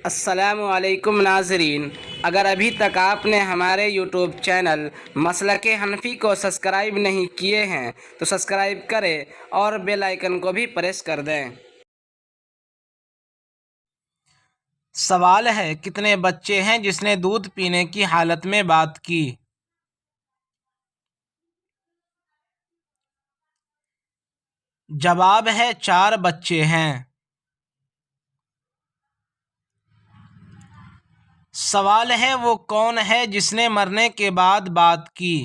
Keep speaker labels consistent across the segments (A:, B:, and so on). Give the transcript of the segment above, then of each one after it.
A: السلام علیکم ناظرین، اگر ابھی تک آپ نے ہمارے یوٹیوب چینل مسلک حنفی کو سبسکرائب نہیں کیے ہیں تو سبسکرائب کریں اور بیل آئیکن کو بھی پریس کر دیں۔ سوال ہے، کتنے بچے ہیں جس نے دودھ پینے کی حالت میں بات کی؟ جواب ہے 4 بچے ہیں۔ سوال ہے، وہ کون ہے جس نے مرنے کے بعد بات کی؟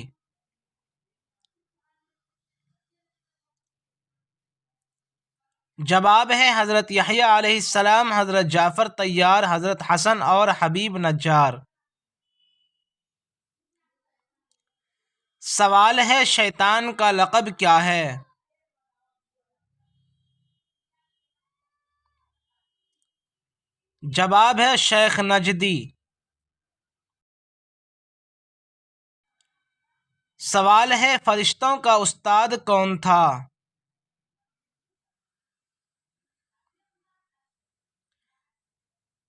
A: جواب ہے حضرت یحییٰ علیہ السلام، حضرت جعفر طیار، حضرت حسن اور حبیب نجار۔ سوال ہے، شیطان کا لقب کیا ہے؟ جواب ہے شیخ نجدی۔ سوال ہے، فرشتوں کا استاد کون تھا؟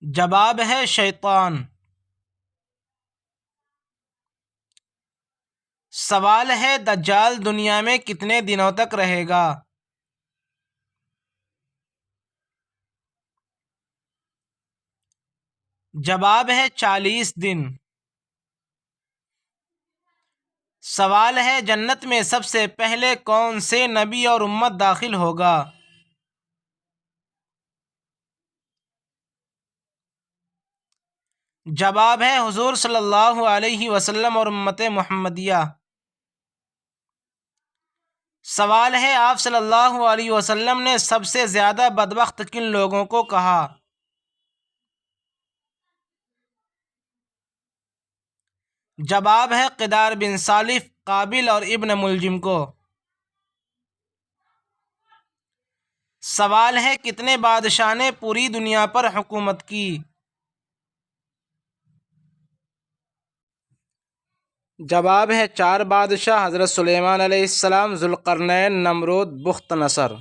A: جواب ہے شیطان۔ سوال ہے، دجال دنیا میں کتنے دنوں تک رہے گا؟ جواب ہے 40 دن۔ سوال ہے، جنت میں سب سے پہلے کون سے نبی اور امت داخل ہوگا؟ جواب ہے حضور صلی اللہ علیہ وسلم اور امت محمدیہ۔ سوال ہے، آپ صلی اللہ علیہ وسلم نے سب سے زیادہ بدبخت کن لوگوں کو کہا؟ جواب ہے قدار بن صالف، قابل اور ابن ملجم کو۔ سوال ہے، کتنے بادشاہ نے پوری دنیا پر حکومت کی؟ جواب ہے 4 بادشاہ، حضرت سلیمان علیہ السلام، ذوالقرنین، نمرود، بخت نصر۔